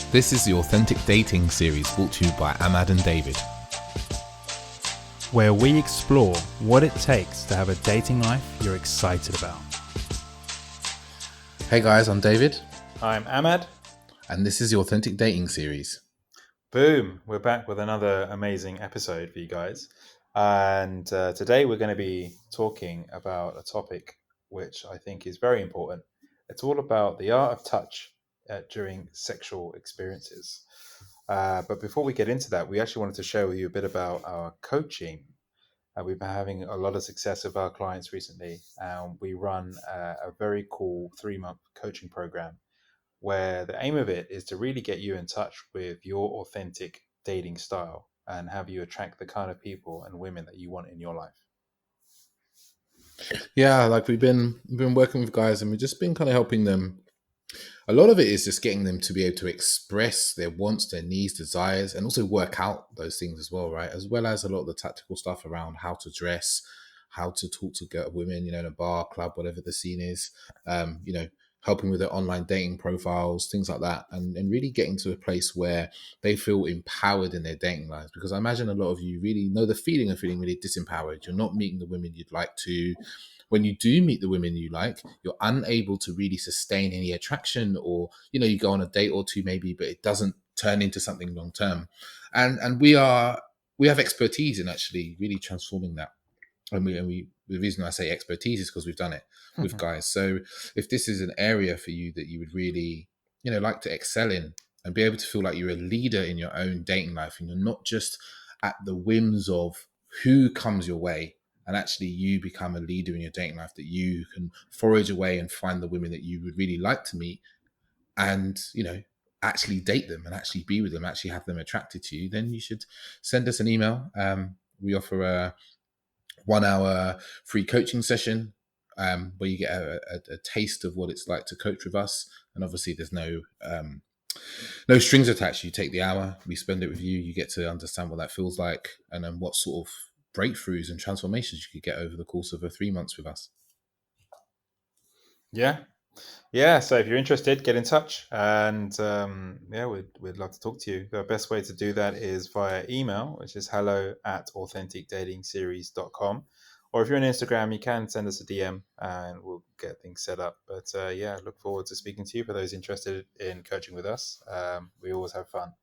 This is the Authentic Dating series brought to you by Ahmad and David, where we explore what it takes to have a dating life you're excited about. Hey guys, I'm David. I'm Ahmad. And this is the Authentic Dating series. Boom, we're back with another amazing episode for you guys. And today we're going to be talking about a topic which I think is very important. It's all about the art of touch during sexual experiences. But before we get into that, we actually wanted to share with you a bit about our coaching. We've been having a lot of success with our clients recently. We run a very cool 3-month coaching program where the aim of it is to really get you in touch with your authentic dating style and have you attract the kind of people and women that you want in your life. Yeah, like we've been working with guys and we've just been kind of helping them. A lot of it is just getting them to be able to express their wants, their needs, desires, and also work out those things as well, right? As well as a lot of the tactical stuff around how to dress, how to talk to women, in a bar, club, whatever the scene is, helping with their online dating profiles, things like that, and really getting to a place where they feel empowered in their dating lives. Because I imagine a lot of you really know the feeling of feeling really disempowered. You're not meeting the women you'd like to. When you do meet the women you like, you're unable to really sustain any attraction, or, you go on a date or two maybe, but it doesn't turn into something long term. And we have expertise in actually really transforming that. And the reason I say expertise is because we've done it with guys. So if this is an area for you that you would really, like to excel in and be able to feel like you're a leader in your own dating life, and you're not just at the whims of who comes your way, and actually you become a leader in your dating life, that you can forage away and find the women that you would really like to meet and, actually date them and actually be with them, actually have them attracted to you, then you should send us an email. We offer a 1-hour free coaching session where you get a taste of what it's like to coach with us. And obviously there's no strings attached. You take the hour, we spend it with you, you get to understand what that feels like, and then what sort of breakthroughs and transformations you could get over the course of 3 months with us. Yeah. So if you're interested, get in touch, and we'd love to talk to you. The best way to do that is via email, which is hello@authenticdatingseries.com. Or if you're on Instagram, you can send us a DM and we'll get things set up. But look forward to speaking to you. For those interested in coaching with us, we always have fun,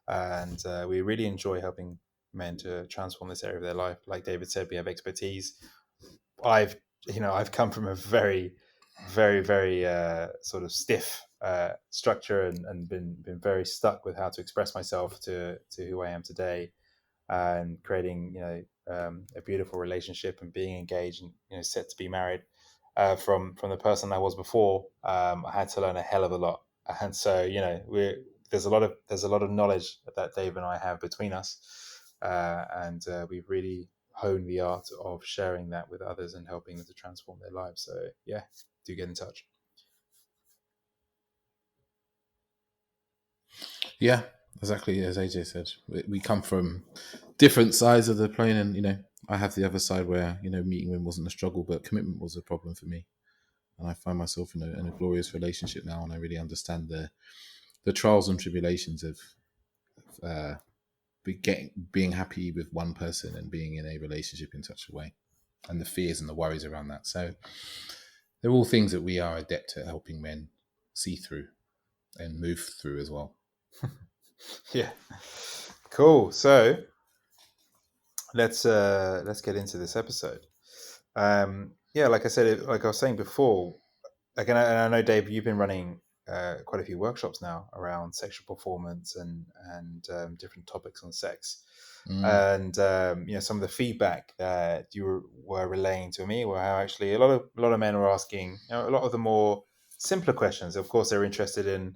and we really enjoy helping men to transform this area of their life. Like David said, we have expertise. I've come from a very, very, very sort of stiff structure and been very stuck with how to express myself to who I am today, and creating a beautiful relationship and being engaged and set to be married. From the person I was before, I had to learn a hell of a lot, and so there's a lot of knowledge that Dave and I have between us, and we've really honed the art of sharing that with others and helping them to transform their lives. So do get in touch. Yeah, exactly as AJ said. We come from different sides of the plane, and I have the other side where meeting women wasn't a struggle, but commitment was a problem for me. And I find myself in a glorious relationship now, and I really understand the trials and tribulations of being happy with one person and being in a relationship in such a way, and the fears and the worries around that. So they're all things that we are adept at helping men see through and move through as well. Yeah, cool. So let's get into this episode. Like I said, like I was saying before, and I know Dave, you've been running quite a few workshops now around sexual performance and different topics on sex. And some of the feedback that you were relaying to me were how actually a lot of men were asking a lot of the more simpler questions. Of course, they're interested in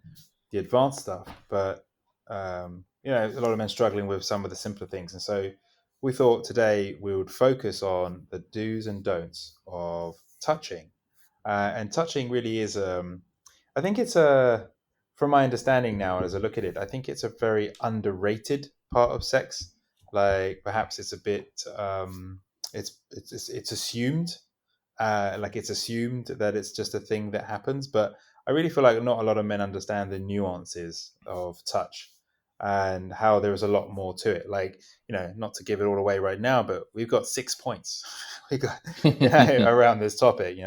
the advanced stuff, but a lot of men struggling with some of the simpler things. And so we thought today we would focus on the do's and don'ts of touching. And touching really is, I think it's from my understanding now, as I look at it, I think it's a very underrated part of sex. Like perhaps it's a bit, it's assumed, it's assumed that it's just a thing that happens. But I really feel like not a lot of men understand the nuances of touch and how there is a lot more to it. Like, not to give it all away right now, but we've got 6 points we got around this topic,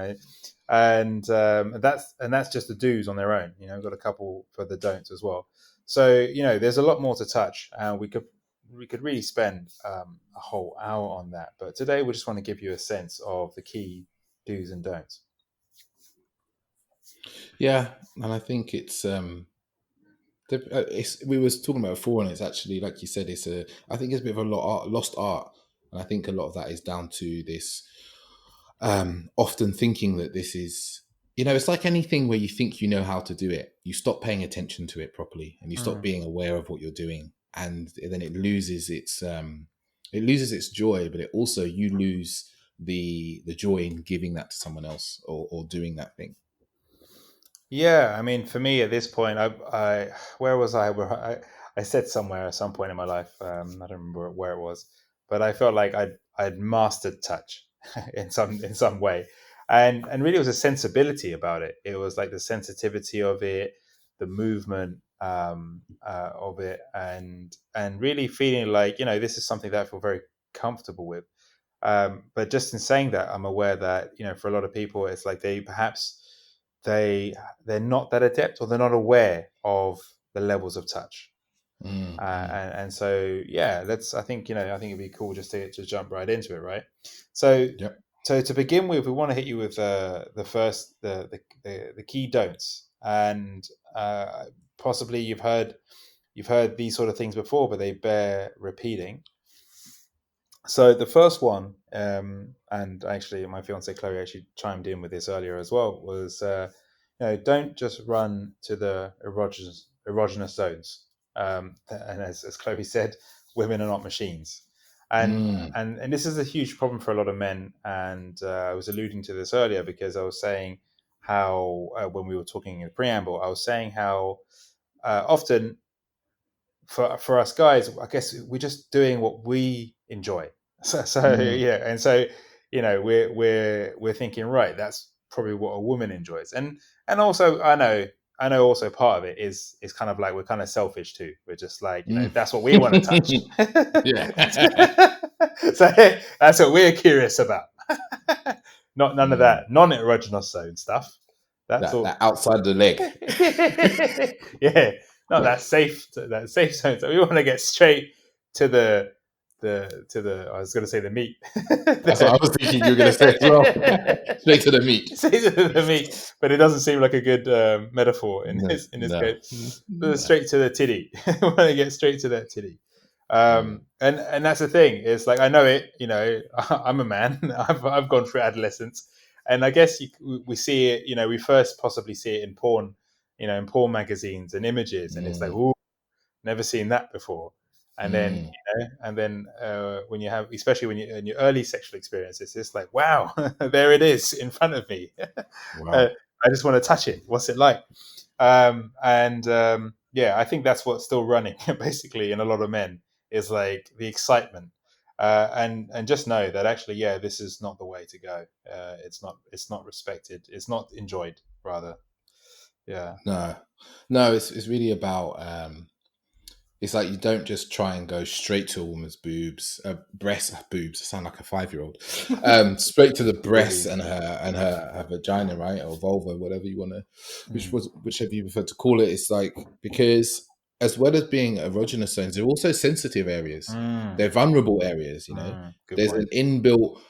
and that's just the do's on their own. We've got a couple for the don'ts as well. So there's a lot more to touch, and we could really spend a whole hour on that. But today we just want to give you a sense of the key do's and don'ts. Yeah, and I think it's we was talking about it before, and it's actually, like you said, I think it's a bit of a lost art, and I think a lot of that is down to this often thinking that this is, it's like anything where you think you know how to do it, you stop paying attention to it properly, and you stop being aware of what you're doing, and then it loses its joy, but it also, you lose the joy in giving that to someone else, or doing that thing. Yeah, I mean, for me at this point, I where was I? Where I said somewhere at some point in my life, I don't remember where it was, but I felt like I'd mastered touch in some way, and really it was a sensibility about it. It was like the sensitivity of it, the movement of it, and really feeling like this is something that I feel very comfortable with. But just in saying that, I'm aware that for a lot of people, it's like they're not that adept, or they're not aware of the levels of touch. And so, yeah, I think it'd be cool just to jump right into it, right? So, Yep. So to begin with, we want to hit you with the key don'ts, and possibly you've heard these sort of things before, but they bear repeating. So the first one, and actually my fiance Chloe actually chimed in with this earlier as well, was don't just run to the erogenous zones. And as Chloe said, women are not machines. And this is a huge problem for a lot of men. And I was alluding to this earlier because I was saying how when we were talking in the preamble, I was saying how often for us guys, I guess we're just doing what we enjoy. So yeah, and so we're thinking, right, that's probably what a woman enjoys, and also I know also part of it is kind of like we're kind of selfish too. We're just like that's what we want to touch. Yeah. So that's what we're curious about. None of that non-erogenous zone stuff. That's all that outside the leg. Yeah, no, that's safe zone. So we want to get straight to the I was going to say the meat. That's what I was thinking you were going to say as well. Straight to the meat. Straight to the meat, but it doesn't seem like a good metaphor in this case. Straight to the titty. We want to get straight to that titty. And that's the thing. It's like, I know it. I'm a man. I've gone through adolescence, and I guess we see it. We first possibly see it in porn. In porn magazines and images, and it's like, ooh, never seen that before. And then, when you have, especially when you're in your early sexual experiences, it's like, wow, there it is in front of me. Wow. I just want to touch it. What's it like? Yeah, I think that's what's still running basically in a lot of men, is like the excitement. And just know that actually, yeah, this is not the way to go. It's not respected. It's not enjoyed, rather. Yeah. No, it's really about it's like you don't just try and go straight to a woman's boobs. I sound like a 5-year-old. Straight to the breasts and her vagina, right, or vulva, whatever you want to, whichever you prefer to call it. It's like, because as well as being erogenous zones, they're also sensitive areas. They're vulnerable areas. There's an inbuilt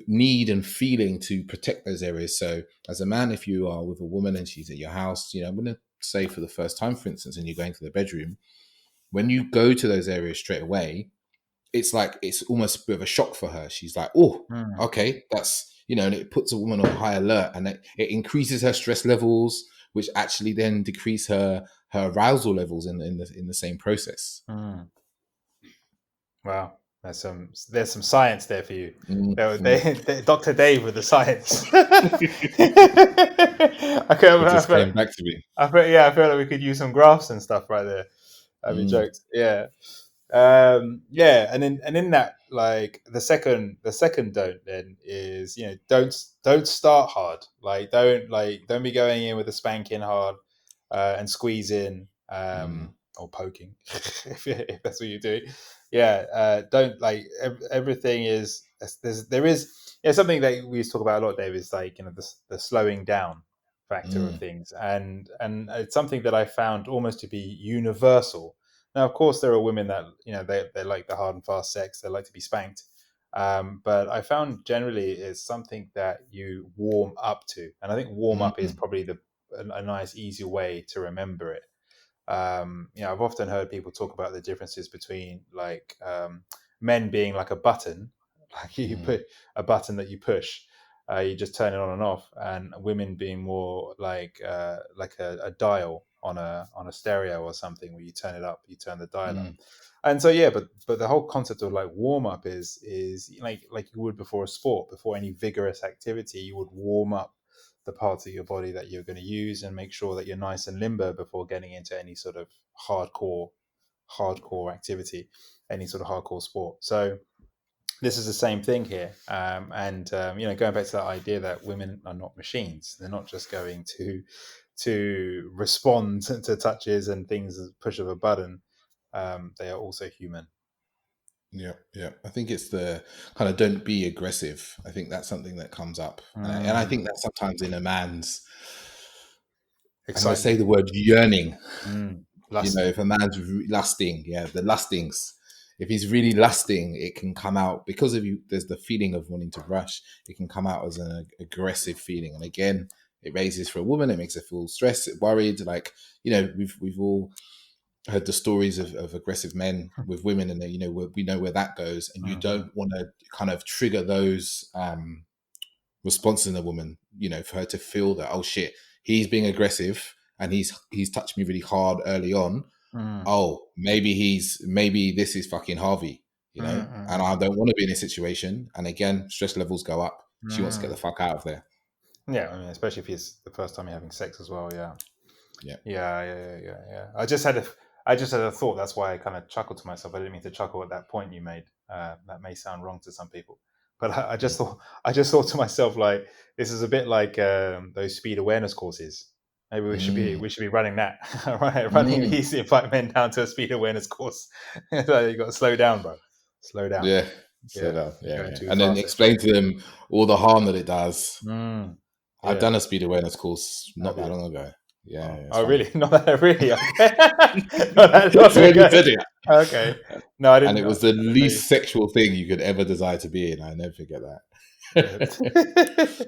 need and feeling to protect those areas. So as a man, if you are with a woman and she's at your house, I'm going to say for the first time, for instance, and you're going to the bedroom, when you go to those areas straight away, it's like, it's almost a bit of a shock for her. She's like, oh, okay, that's, and it puts a woman on high alert, and it increases her stress levels, which actually then decrease her arousal levels in the same process. Wow. There's some science there for you. Dr. Dave with the science. Came back to me. I feel like we could use some graphs and stuff right there. That'd be jokes. Yeah. Yeah, and in that, like the second don't then is, don't start hard. Don't be going in with a spanking hard and squeeze in or poking if that's what you do. Yeah, don't like everything is there is something that we used to talk about a lot, Dave, is like the slowing down factor of Mm, things, and it's something that I found almost to be universal. Now, of course, there are women that they like the hard and fast sex. They like to be spanked, but I found generally it's something that you warm up to, and I think warm up is mm, probably a nice, easy way to remember it. I've often heard people talk about the differences between men being like a button, like you mm, put a button that you push, you just turn it on and off, and women being more like a dial on a stereo or something where you turn it up, you turn the dial up. mm. And so yeah, but the whole concept of like warm up is like you would before a sport, before any vigorous activity, you would warm up the parts of your body that you're going to use and make sure that you're nice and limber before getting into any sort of hardcore activity, any sort of hardcore sport. So this is the same thing here, going back to that idea that women are not machines. They're not just going to respond to touches and things as a push of a button. They are also human. Yeah, yeah. I think it's the kind of don't be aggressive. I think that's something that comes up, and I think Mm, that sometimes in a man's, I'm going to say excitement. the word yearning. Lusting. If a man's lusting, yeah, the lustings. If he's really lusting, it can come out because of you. There's the feeling of wanting to rush. It can come out as an aggressive feeling, and again, it raises for a woman. It makes her feel stressed, worried. Like we've all heard the stories of aggressive men with women, and we know where that goes. And you Mm-hmm. don't want to kind of trigger those responses in a woman. For her to feel that, oh shit, he's being aggressive and he's touched me really hard early on. Mm, Oh, maybe this is fucking Harvey. mm, And I mm, don't want to be in a situation. And again, stress levels go up. She wants to get the mm. fuck out of there. Yeah, I mean, especially if it's the first time you're having sex as well. Yeah, Yeah. yeah. I just had a thought. That's why I kind of chuckled to myself. I didn't mean to chuckle at that point you made. That may sound wrong to some people, but Mm. I just thought to myself, like, this is a bit like those speed awareness courses. Maybe Mm. we should be running that, right? Running Mm. these invite men down to a speed awareness course. So you got to slow down, bro. Slow down. Yeah. So Yeah, that, you're yeah, going yeah. too And then fast. explain to them all the harm that it does. Mm, I've yeah, done a speed awareness course not have that you? long ago. Yeah, Oh, yeah, it's oh, fun. really? Not that really. Okay, not that long That's when you ago. said it. Okay, no, I And didn't. it was the No, you- least sexual thing you could ever desire to be in. I never forget yeah, that.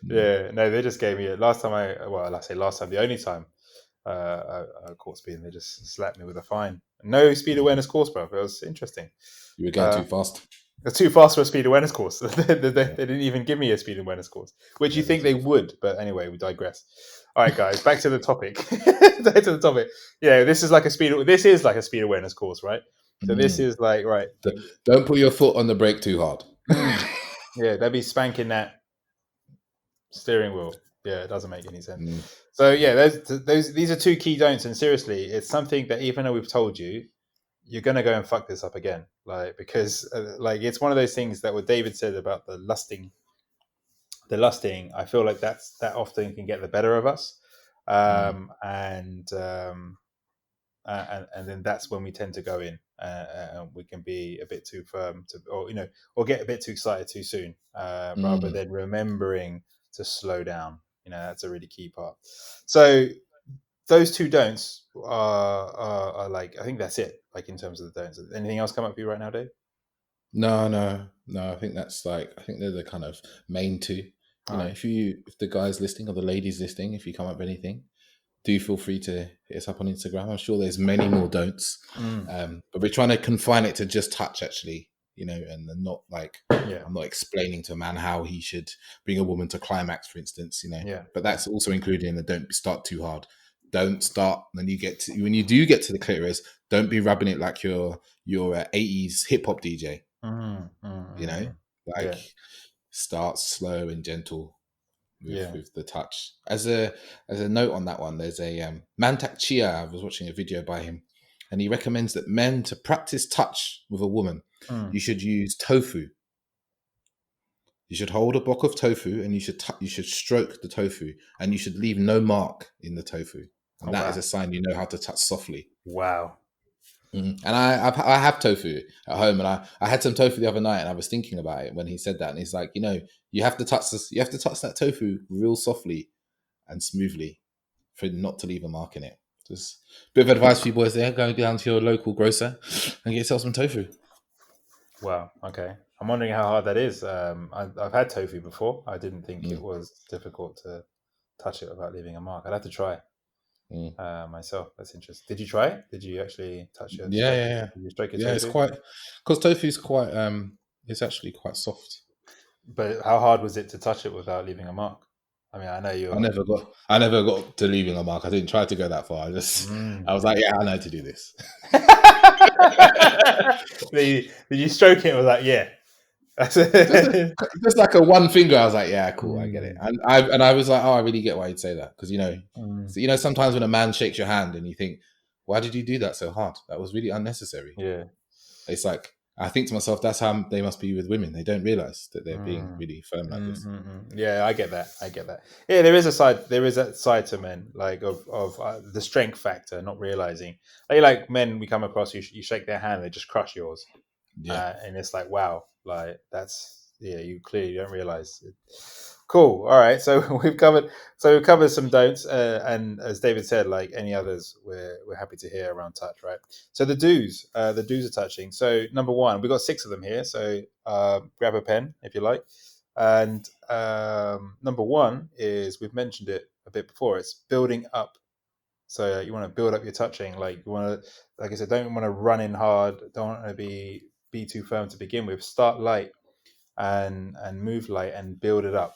Mm. yeah. No, they just gave me it last time. I say last time, the only time I caught speeding, they just slapped me with a fine. No speed awareness course, bro. It was interesting. You were going Uh, too fast. They're too fast for a speed awareness course. They Yeah, didn't even give me a speed awareness course, which you yeah, think that's they really fun. would. But anyway, we digress. All right, guys, back to the topic. Back to the topic. Yeah, this is like a speed. This is like a speed awareness course, right? So this Mm. is like right. Don't put your foot on the brake too hard. Yeah, they'll be spanking that steering wheel. Yeah, it doesn't make any sense. Mm. So yeah, these are two key don'ts, and seriously, it's something that even though we've told you, you're gonna go and fuck this up again, like because like it's one of those things that what David said about the lusting, I feel like that often can get the better of us, Mm. and then that's when we tend to go in, and we can be a bit too firm, or get a bit too excited too soon, rather Mm. than remembering to slow down. That's a really key part. So those two don'ts are like, I think that's it. Like in terms of the don'ts. Anything else come up for you right now, Dave? No, no, no. I think I think they're the kind of main two. All right. If the guy's listening or the lady's listening, if you come up with anything, do feel free to hit us up on Instagram. I'm sure there's many more don'ts, Mm, but we're trying to confine it to just touch, actually. And not like yeah. I'm not explaining to a man how he should bring a woman to climax, for instance. Yeah. But Yeah. that's also included in the don't start too hard. Don't start when you do get to the clitoris. Don't be rubbing it like your 80s hip hop DJ. Mm, mm, You know, mm. like Yeah. start slow and gentle Yeah. with the touch. As a note on that one, there's a Mantak Chia. I was watching a video by him. and he recommends that men, to practice touch with a woman, you should use tofu. You should hold a block of tofu, and you should stroke the tofu, and you should leave no mark in the tofu, and that is a sign you know how to touch softly. Wow. And I have tofu at home, and I had some tofu the other night, and I was thinking about it when he said that, and he's like, you have to touch this, you have to touch that tofu real softly and smoothly for not to leave a mark in it. Just a bit of advice for you boys there: go down to your local grocer and get yourself some tofu. Wow. Okay. I'm wondering how hard that is. I've had tofu before. I didn't think it was difficult to touch it without leaving a mark. I'd have to try myself. That's interesting. Did you try it? Did you actually touch it? Yeah. Did you stroke your Yeah, tofu? it's quite, because tofu is quite it's actually quite soft. But how hard was it to touch it without leaving a mark? I mean, I know you. I never got to leaving a mark. I didn't try to go that far. I was like, yeah, I know to do this. Did you stroke it? Was like, yeah. just like a one finger. I was like, yeah, cool, I get it. And I was like, oh, I really get why you'd say that, because sometimes when a man shakes your hand and you think, why did you do that so hard? That was really unnecessary. Yeah. It's like, I think to myself, that's how they must be with women. They don't realize that they're being really firm like this. Yeah, I get that. Yeah, there is a side to men, like of the strength factor, not realizing. Like men we come across, you shake their hand, they just crush yours. Yeah. And it's like, wow, like that's, you clearly don't realize it. Cool. All right. So we've covered some don'ts, and as David said, like any others, we're happy to hear around touch, right? So the do's of touching. So number one, we've got 6 of them here. So grab a pen if you like. And number one is, we've mentioned it a bit before, it's building up. So you want to build up your touching. Like you want to, like I said, don't want to run in hard. Don't want to be too firm to begin with. Start light and move light and build it up.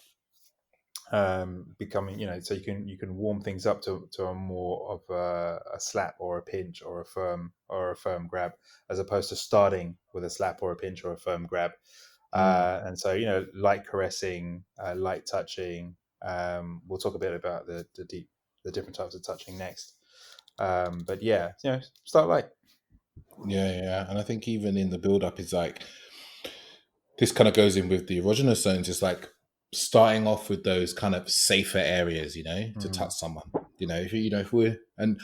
Becoming, so you can warm things up to a more of a slap or a pinch or a firm grab, as opposed to starting with a slap or a pinch or a firm grab. And so, light caressing, light touching. We'll talk a bit about the different types of touching next. But yeah, start light. Yeah. And I think even in the build up, it's like, this kind of goes in with the erogenous zones. It's like starting off with those kind of safer areas, to touch someone. If we're and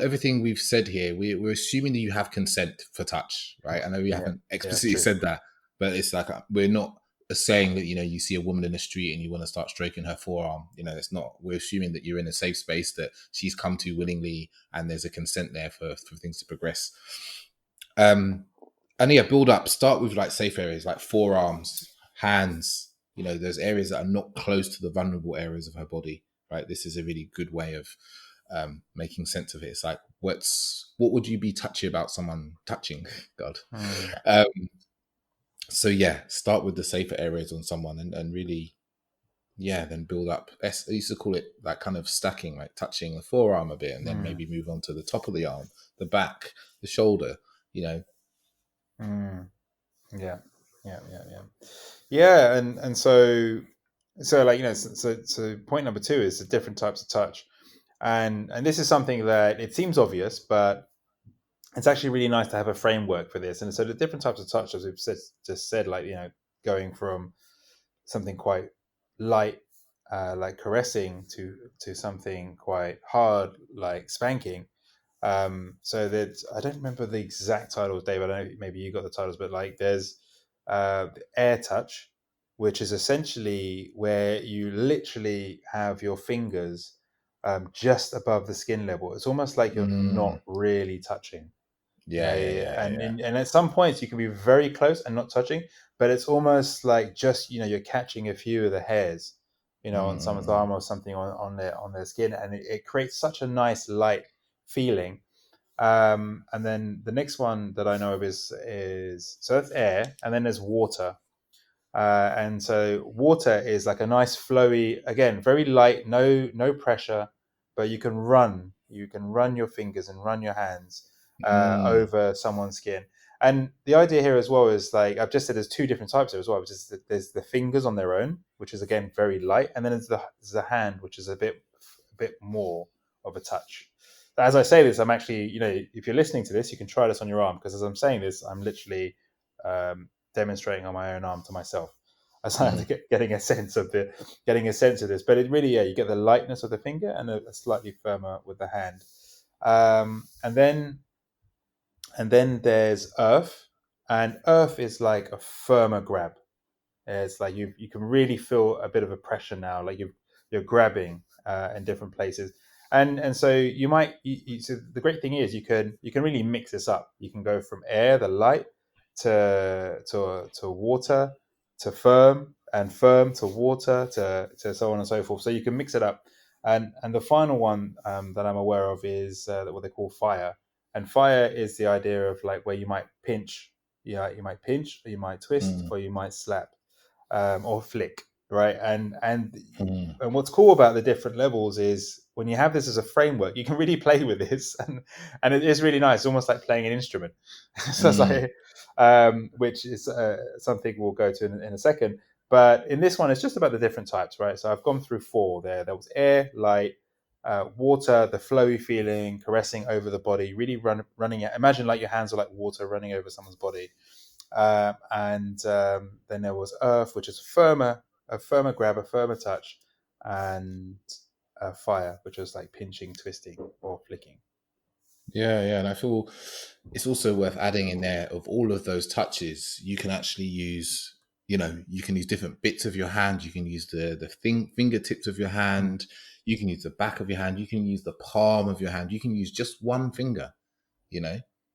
everything we've said here, we're assuming that you have consent for touch, right? I know we haven't explicitly said that, but it's like, we're not saying that you see a woman in the street and you want to start stroking her forearm. It's not. We're assuming that you're in a safe space that she's come to willingly, and there's a consent there for things to progress. And build up. Start with like safe areas like forearms, hands. Those areas that are not close to the vulnerable areas of her body. Right. This is a really good way of making sense of it. It's like, what would you be touchy about someone touching? God. So yeah, start with the safer areas on someone, and really, then build up. I used to call it that kind of stacking, like touching the forearm a bit, and then maybe move on to the top of the arm, the back, the shoulder. Yeah. And so like, so point number 2 is the different types of touch, and this is something that it seems obvious, but it's actually really nice to have a framework for this. And so the different types of touch, as we've just said, like, going from something quite light, like caressing, to something quite hard, like spanking. So that, I don't remember the exact titles, Dave. I don't know, maybe you got the titles, but like there's air touch, which is essentially where you literally have your fingers just above the skin level. It's almost like you're not really touching. And at some points you can be very close and not touching, but it's almost like just you're catching a few of the hairs, on someone's arm or something on their skin, and it creates such a nice light feeling. And then the next one that I know of is so that's air, and then there's water. And so water is like a nice flowy, again, very light, no pressure, but you can run your fingers and run your hands over someone's skin. And the idea here as well is, like I've just said, there's 2 different types here as well, which is there's the fingers on their own, which is again very light, and then there's the hand, which is a bit more of a touch. as I say this, I'm actually, if you're listening to this, you can try this on your arm, because as I'm saying this, I'm literally demonstrating on my own arm to myself. As I'm getting a sense of this, but it really, you get the lightness of the finger and a slightly firmer with the hand, and then there's earth, and earth is like a firmer grab. It's like you can really feel a bit of a pressure now, like you're grabbing in different places, and so you might. So the great thing is you can really mix this up. You can go from air, the light, to water, to firm, and firm to water, to so on and so forth. So you can mix it up, and the final one that I'm aware of is what they call fire, and fire is the idea of like where you might pinch. Yeah, you might pinch, or you might twist, or you might slap, or flick, right? And what's cool about the different levels is when you have this as a framework, you can really play with this, and it is really nice. It's almost like playing an instrument. So it's like, which is something we'll go to in a second. But in this one, it's just about the different types, right? So I've gone through 4 there. There was air, light, water, the flowy feeling, caressing over the body, really running it. Imagine like your hands are like water running over someone's body. And then there was earth, which is a firmer grab, a firmer touch, and fire, which was like pinching, twisting, or flicking. Yeah, and I feel it's also worth adding in there, of all of those touches, you can actually use, you can use different bits of your hand. You can use the fingertips of your hand. You can use the back of your hand. You can use the palm of your hand. You can use just one finger.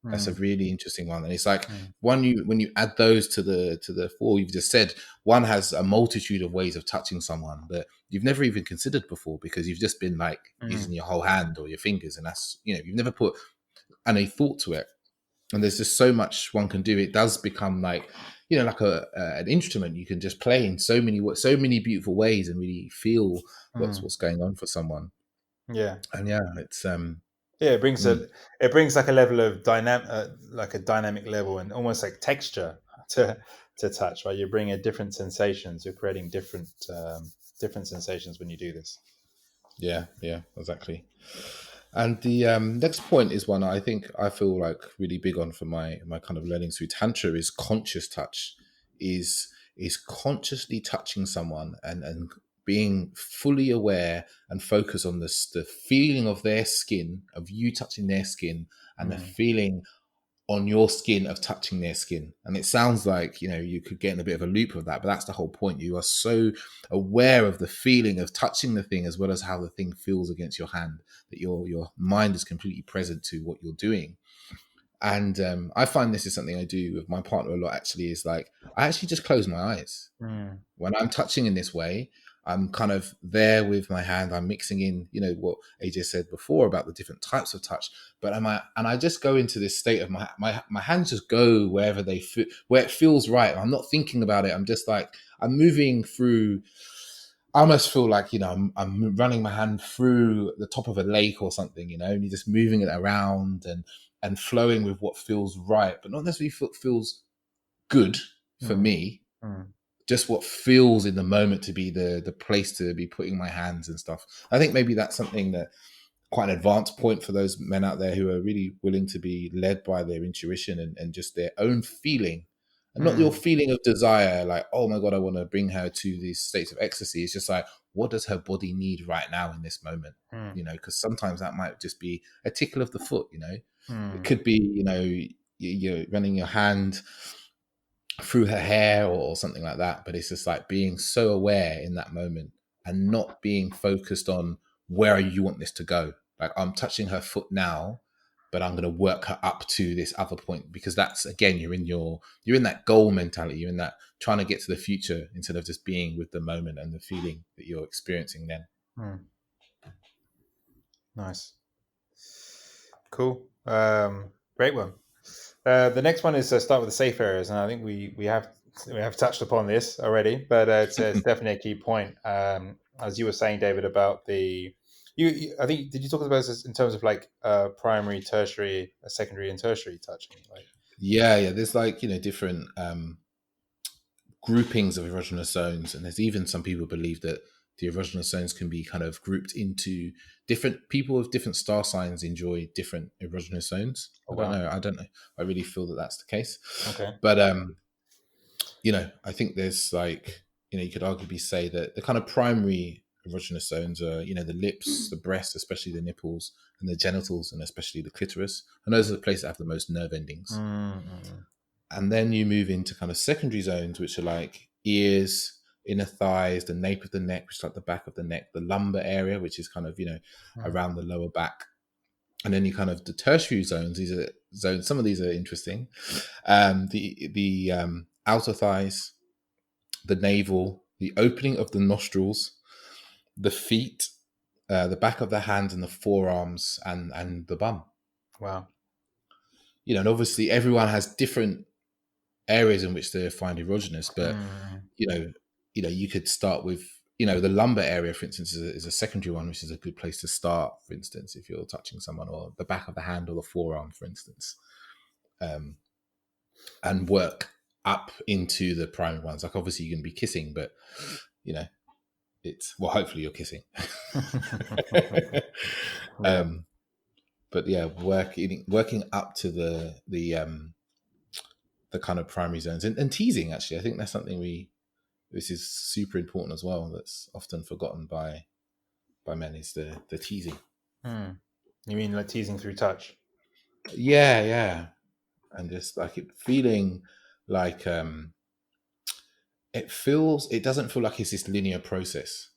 That's a really interesting one. And it's like when you add those to the 4 you've just said, one has a multitude of ways of touching someone that you've never even considered before, because you've just been like using your whole hand or your fingers, and that's, you've never put any thought to it. And there's just so much one can do. It does become like, like an instrument you can just play in so many beautiful ways and really feel what's going on for someone. Yeah. And it's it brings like a level of dynamic level, and almost like texture to touch, right? You bring a different sensations. You're creating different sensations when you do this. Yeah, exactly. And the next point is one I think I feel like really big on for my kind of learning through Tantra, is conscious touch, is consciously touching someone and being fully aware and focus on the feeling of their skin, of you touching their skin, and the feeling on your skin of touching their skin. And it sounds like, you could get in a bit of a loop of that, but that's the whole point. You are so aware of the feeling of touching the thing, as well as how the thing feels against your hand, that your mind is completely present to what you're doing. And I find this is something I do with my partner a lot, actually, is like, I actually just close my eyes. When I'm touching in this way, I'm kind of there with my hand. I'm mixing in, what AJ said before about the different types of touch. But I just go into this state of my hands just go wherever they feel, where it feels right. I'm not thinking about it. I'm just like, I'm moving through. I almost feel like, I'm running my hand through the top of a lake or something, and you're just moving it around and flowing with what feels right, but not necessarily feels good for me. Just what feels in the moment to be the place to be putting my hands and stuff. I think maybe that's something that quite an advanced point for those men out there who are really willing to be led by their intuition and just their own feeling, and not your feeling of desire, like, oh my God, I want to bring her to these states of ecstasy. It's just like, what does her body need right now in this moment? Because sometimes that might just be a tickle of the foot, It could be, you're running your hand through her hair or something like that. But it's just like being so aware in that moment and not being focused on where you want this to go. Like, I'm touching her foot now, but I'm going to work her up to this other point, because that's, again, you're in that goal mentality. You're in that trying to get to the future instead of just being with the moment and the feeling that you're experiencing then. Nice. Cool. Great one. The next one is start with the safe areas, and I think we have touched upon this already, but it's definitely a key point. As you were saying, David, about I think, did you talk about this in terms of like primary, tertiary, secondary, and tertiary touching? Like, yeah, there's like different groupings of erogenous zones, and there's even some people believe that the erogenous zones can be kind of grouped into different people with different star signs enjoy different erogenous zones. Oh, I don't wow. know. I don't know. I really feel that that's the case. Okay. But I think there's like, you could arguably say that the kind of primary erogenous zones are, the lips, the breasts, especially the nipples, and the genitals, and especially the clitoris. And those are the places that have the most nerve endings. Mm-hmm. And then you move into kind of secondary zones, which are like ears, inner thighs, the nape of the neck, which is like the back of the neck, the lumbar area, which is kind of, around the lower back. And then you kind of the tertiary zones. These are zones. Some of these are interesting. The outer thighs, the navel, the opening of the nostrils, the feet, the back of the hands and the forearms, and the bum. Wow. And obviously everyone has different areas in which they find erogenous, but you could start with the lumbar area, for instance, is a secondary one, which is a good place to start. For instance, if you're touching someone, or the back of the hand or the forearm, for instance, and work up into the primary ones. Like obviously you're going to be kissing, but it's hopefully you're kissing. Yeah. But yeah, working up to the kind of primary zones and teasing. Actually, I think that's something this is super important as well. That's often forgotten by men, is the teasing. You mean like teasing through touch? Yeah, and just like it feeling like it doesn't feel like it's this linear process.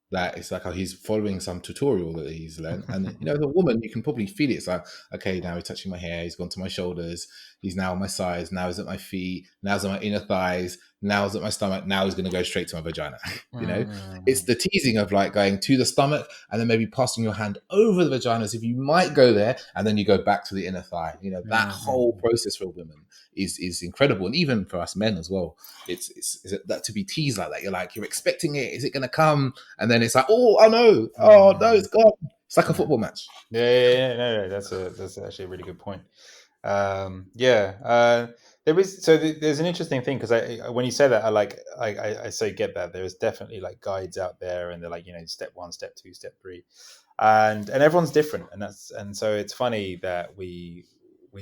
That it's like, oh, he's following some tutorial that he's learned. And, as a woman, you can probably feel it. It's like, okay, now he's touching my hair. He's gone to my shoulders. He's now on my sides. Now he's at my feet. Now he's on my inner thighs. Now he's at my stomach. Now he's going to go straight to my vagina. It's the teasing of like going to the stomach and then maybe passing your hand over the vagina as if you might go there. And then you go back to the inner thigh. That whole process for women is incredible. And even for us men as well, it's that to be teased like that. You're expecting it. Is it going to come? And then it's like, oh no, it's gone. It's like a football match. No, that's actually a really good point. There's an interesting thing, because when you say that, I so get that there's definitely like guides out there, and they're like, step 1, step 2, step 3, and everyone's different, and so it's funny that we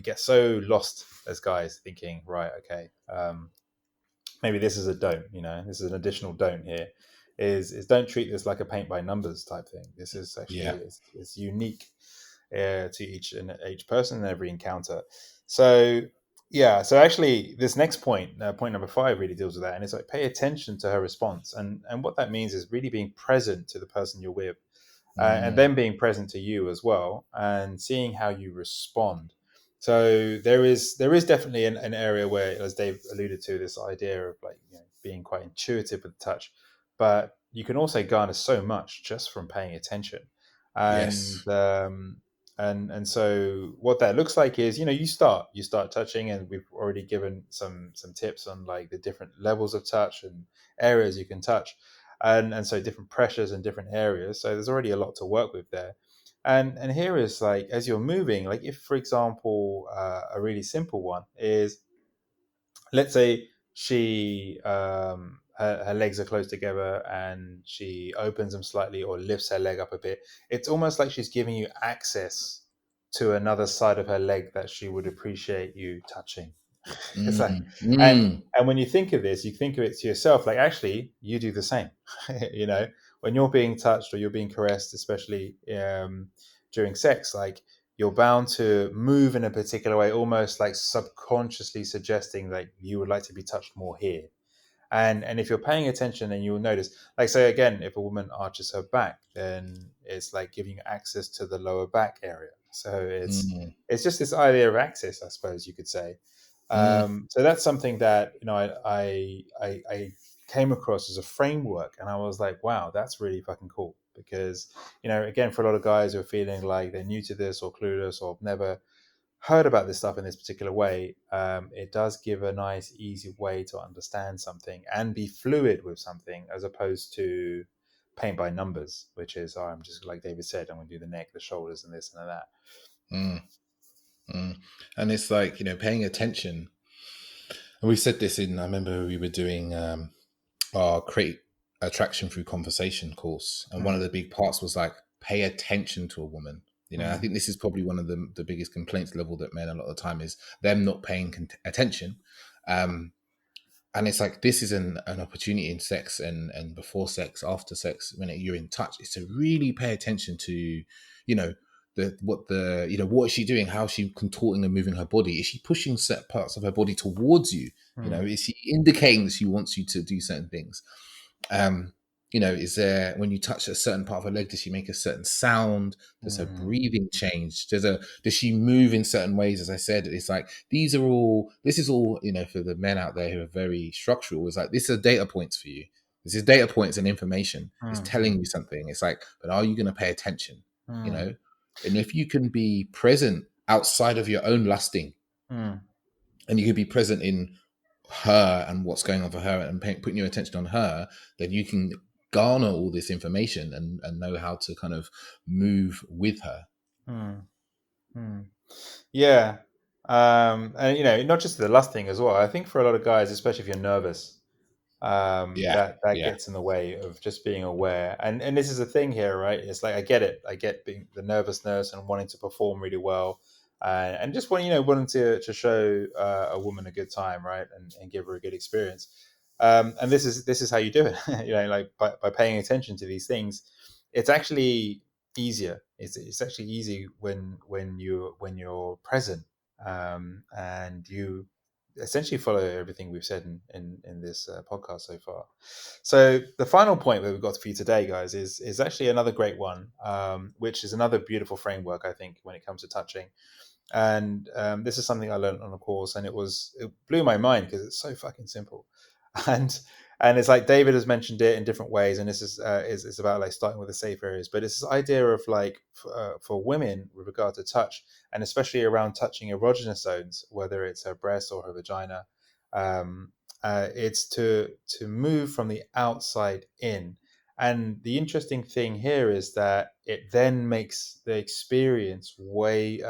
get so lost as guys thinking, right, okay, maybe this is a don't, this is an additional don't here, is don't treat this like a paint by numbers type thing. This is actually it's unique to each person and every encounter. So actually this next point, point number 5, really deals with that, and it's like, pay attention to her response, and what that means is really being present to the person you're with, and then being present to you as well, and seeing how you respond. So there is definitely an area where, as Dave alluded to, this idea of like being quite intuitive with touch, but you can also garner so much just from paying attention. And Yes. and so what that looks like is, you start touching, and we've already given some tips on like the different levels of touch and areas you can touch, and so different pressures in different areas. So there's already a lot to work with there. And here is like, as you're moving, like if, for example, a really simple one is, let's say she her legs are close together and she opens them slightly or lifts her leg up a bit. It's almost like she's giving you access to another side of her leg that she would appreciate you touching. It's like, and when you think of this, you think of it to yourself, like, actually you do the same. When you're being touched or you're being caressed, especially during sex, like, you're bound to move in a particular way, almost like subconsciously suggesting that you would like to be touched more here. And if you're paying attention, then you'll notice, like, say again, if a woman arches her back, then it's like giving access to the lower back area. So it's just this idea of access, I suppose you could say. So that's something that I came across as a framework, and I was like, wow, that's really fucking cool. Because again, for a lot of guys who are feeling like they're new to this or clueless or never heard about this stuff in this particular way, it does give a nice, easy way to understand something and be fluid with something, as opposed to paint by numbers, which is, I'm just, like David said, I'm going to do the neck, the shoulders, and this and that. And it's like, paying attention. And we said this I remember we were doing our create attraction through conversation course, and one of the big parts was like pay attention to a woman. You know, I think this is probably one of the biggest complaints level that men a lot of the time is them not paying attention. And it's like this is an opportunity in sex and before sex, after sex, when you're in touch, is to really pay attention to, you know, what is she doing? How is she contorting and moving her body? Is she pushing certain parts of her body towards you? You know, is she indicating that she wants you to do certain things? You know, is there, when you touch a certain part of her leg, does she make a certain sound? Does her breathing change? Does she move in certain ways? As I said, it's like this is all, you know, for the men out there who are very structural, it's like this is data points for you. This is data points and information. It's telling you something. It's like, but are you going to pay attention? You know, and if you can be present outside of your own lusting, and you can be present in her and what's going on for her and putting your attention on her, then you can garner all this information and know how to kind of move with her. Yeah. And, you know, not just the lust thing as well. I think for a lot of guys, especially if you're nervous, that gets in the way of just being aware. And this is a thing here, right? It's like, I get it. I get being the nervousness and wanting to perform really well. And just wanting to show a woman a good time, right? And give her a good experience. And this is how you do it. You know, like by paying attention to these things, it's actually easier. It's actually easy when you're present, and you essentially follow everything we've said in this podcast so far. So the final point that we've got for you today, guys, is actually another great one, which is another beautiful framework, I think, when it comes to touching. And this is something I learned on a course, and it blew my mind because it's so fucking simple. And it's like David has mentioned it in different ways, and this is about like starting with the safe areas. But it's this idea of like for women with regard to touch, and especially around touching erogenous zones, whether it's her breast or her vagina, it's to move from the outside in. And the interesting thing here is that it then makes the experience way.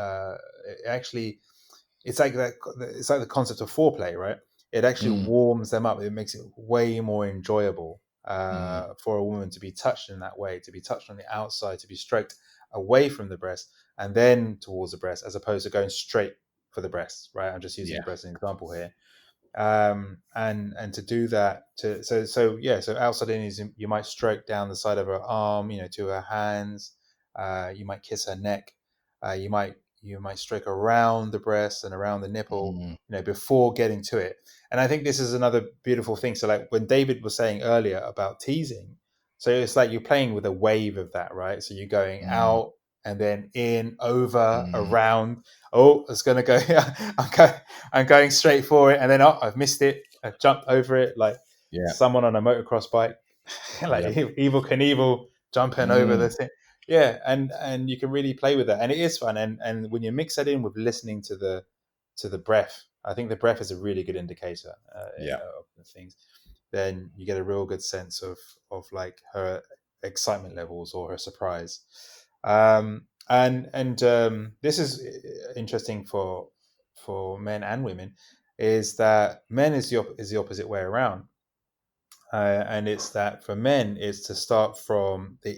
It's like that. It's like the concept of foreplay, right? It actually warms them up. It makes it way more enjoyable for a woman to be touched in that way, to be touched on the outside, to be stroked away from the breast and then towards the breast, as opposed to going straight for the breast, right? I'm just using the breast as an example here. And to do that, so outside in is you might stroke down the side of her arm, you know, to her hands. You might kiss her neck. You might stroke around the breast and around the nipple, you know, before getting to it. And I think this is another beautiful thing. So like when David was saying earlier about teasing, so it's like you're playing with a wave of that, right? So you're going out and then in, over, around. Oh, it's going to go. I'm going straight for it, and then I've missed it. I've jumped over it like someone on a motocross bike, like Evel Knievel jumping over the thing. Yeah, and you can really play with that, and it is fun. And when you mix that in with listening to the breath, I think the breath is a really good indicator of the things. Then you get a real good sense of like her excitement levels or her surprise. And this is interesting for men and women, is that men is the opposite way around. And it's that for men is to start from the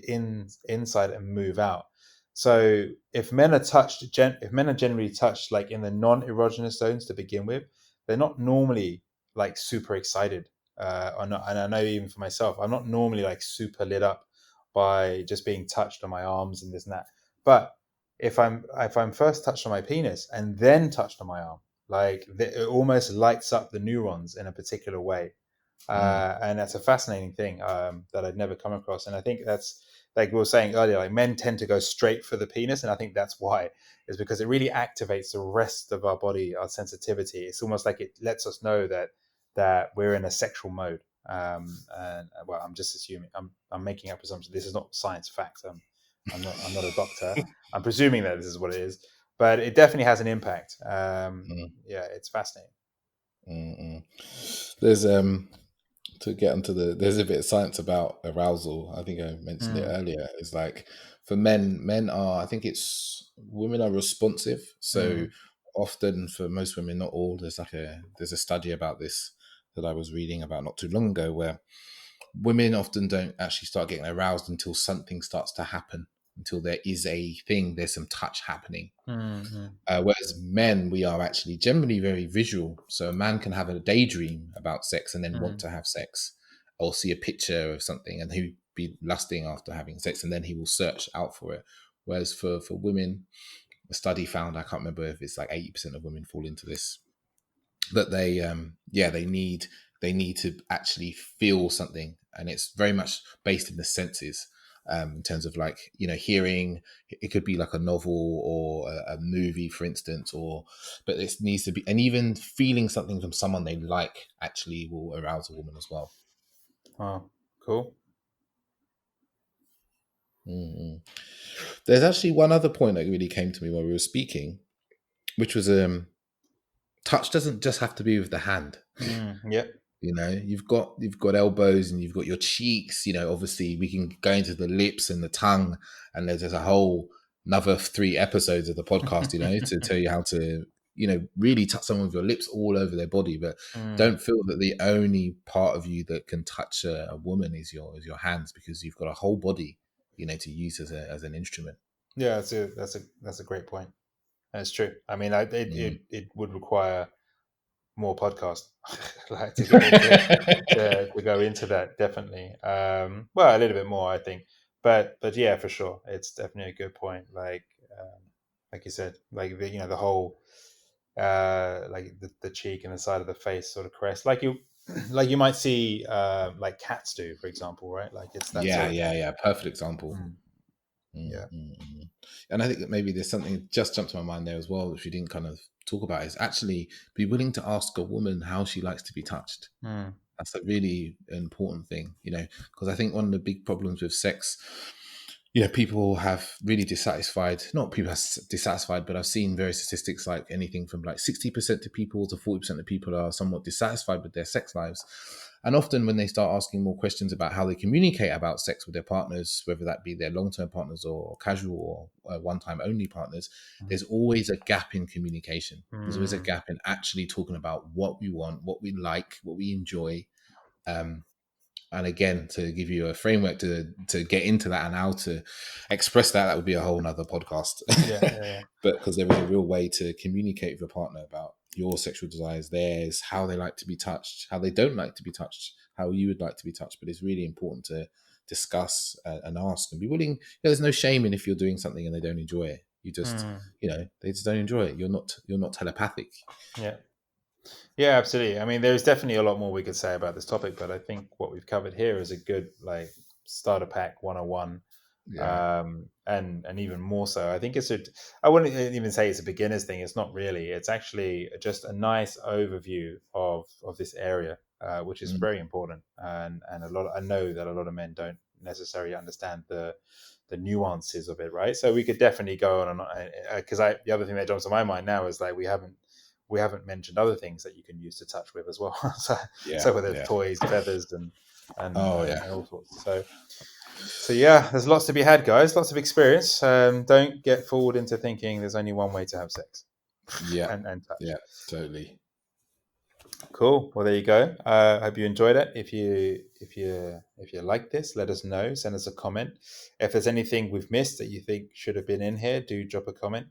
inside and move out. So if men are generally touched like in the non-erogenous zones to begin with, they're not normally like super excited. And I know even for myself, I'm not normally like super lit up by just being touched on my arms and this and that. But if I'm first touched on my penis and then touched on my arm, like it almost lights up the neurons in a particular way. And that's a fascinating thing that I'd never come across. And I think that's, like we were saying earlier, like men tend to go straight for the penis. And I think that's why, is because it really activates the rest of our body, our sensitivity. It's almost like it lets us know that we're in a sexual mode. And well, I'm just assuming, I'm making up assumptions. This is not science fact. I'm not a doctor. I'm presuming that this is what it is, but it definitely has an impact. Yeah, it's fascinating. There's to get onto there's a bit of science about arousal. I think I mentioned it earlier. It's like for men are, I think it's women are responsive. So often for most women, not all, there's a study about this that I was reading about not too long ago, where women often don't actually start getting aroused until something starts to happen, until there is a thing, there's some touch happening. Mm-hmm. Whereas men, we are actually generally very visual. So a man can have a daydream about sex and then want to have sex, or see a picture of something and he'll be lusting after having sex, and then he will search out for it. Whereas for women, a study found, I can't remember if it's like 80% of women fall into this, that they need to actually feel something, and it's very much based in the senses, in terms of like, hearing. It could be like a novel or a movie, for instance, but it needs to be, and even feeling something from someone they like actually will arouse a woman as well. Oh, cool. Mm-hmm. There's actually one other point that really came to me while we were speaking, which was touch doesn't just have to be with the hand. Yep. You've got elbows and you've got your cheeks. Obviously we can go into the lips and the tongue, and there's a whole another 3 episodes of the podcast, to tell you how to, really touch someone with your lips all over their body. But don't feel that the only part of you that can touch a woman is your hands, because you've got a whole body, to use as an instrument. Yeah, that's a great point. That's true. I mean, it would require more podcasts like to go into that, definitely. Well, a little bit more, I think, but yeah, for sure, it's definitely a good point. Like you said, like the whole like the cheek and the side of the face sort of caress, like you might see like cats do, for example, right? Like it's that sort of yeah, perfect example. Yeah. And I think that maybe there's something that just jumped to my mind there as well, which we didn't kind of talk about, is actually be willing to ask a woman how she likes to be touched. That's a really important thing, because I think one of the big problems with sex, people have really not people are dissatisfied, but I've seen various statistics, like anything from like 60% of people to 40% of people are somewhat dissatisfied with their sex lives. And often when they start asking more questions about how they communicate about sex with their partners, whether that be their long-term partners or casual or one-time only partners, there's always a gap in communication. There's always a gap in actually talking about what we want, what we like, what we enjoy. And again, to give you a framework to get into that and how to express that would be a whole nother podcast. Yeah. But because there is a real way to communicate with your partner about your sexual desires, theirs, how they like to be touched, how they don't like to be touched, how you would like to be touched. But it's really important to discuss and ask and be willing. There's no shame in if you're doing something and they don't enjoy it. You just, they just don't enjoy it. You're not telepathic. Yeah, absolutely. I mean, there's definitely a lot more we could say about this topic, but I think what we've covered here is a good like starter pack 101. And even more so, I think I wouldn't even say it's a beginner's thing. It's not really. It's actually just a nice overview of this area, which is very important. And I know that a lot of men don't necessarily understand the nuances of it, right? So we could definitely go on, because the other thing that jumps to my mind now is like we haven't mentioned other things that you can use to touch with as well. so whether it's toys, feathers, and all sorts. So yeah, there's lots to be had, guys. Lots of experience. Don't get fooled into thinking there's only one way to have sex. And touch. Yeah, totally. Cool. Well, there you go. I hope you enjoyed it. If you like this, let us know. Send us a comment. If there's anything we've missed that you think should have been in here, do drop a comment.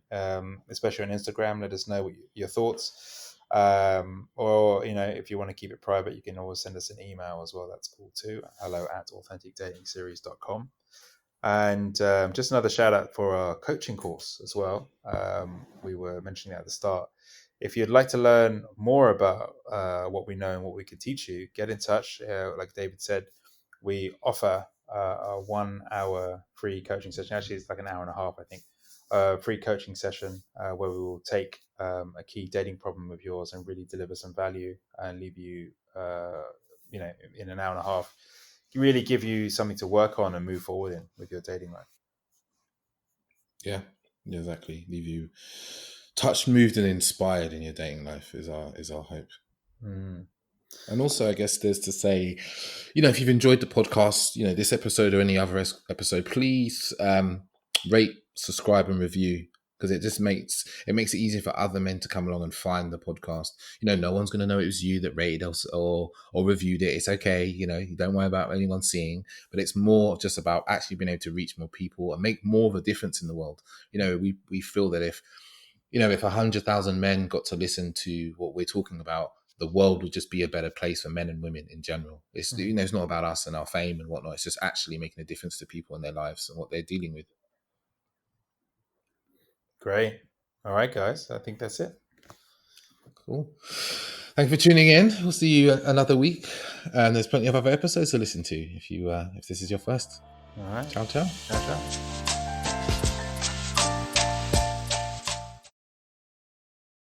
Especially on Instagram, let us know your thoughts. Or if you want to keep it private, you can always send us an email as well. That's cool too. hello@authenticdatingseries.com. And just another shout out for our coaching course as well. We were mentioning that at the start. If you'd like to learn more about what we know and what we can teach you, get in touch. Like David said, we offer a 1 hour free coaching session. Actually, it's like an hour and a half, I think. Free coaching session where we will take a key dating problem of yours and really deliver some value and leave you, in an hour and a half, really give you something to work on and move forward in with your dating life. Yeah, exactly. Leave you touched, moved, and inspired in your dating life is our hope. And also, I guess there's to say, if you've enjoyed the podcast, this episode or any other episode, please rate, subscribe, and review because it just makes it easier for other men to come along and find the podcast. No one's going to know it was you that rated us or reviewed it. It's okay. You don't worry about anyone seeing, but it's more just about actually being able to reach more people and make more of a difference in the world. We feel that if 100,000 men got to listen to what we're talking about, the world would just be a better place for men and women in general. It's it's not about us and our fame and whatnot. It's just actually making a difference to people in their lives and what they're dealing with. Great. All right, guys. I think that's it. Cool. Thank you for tuning in. We'll see you another week, and there's plenty of other episodes to listen to if this is your first. All right. Ciao, ciao. Ciao, ciao.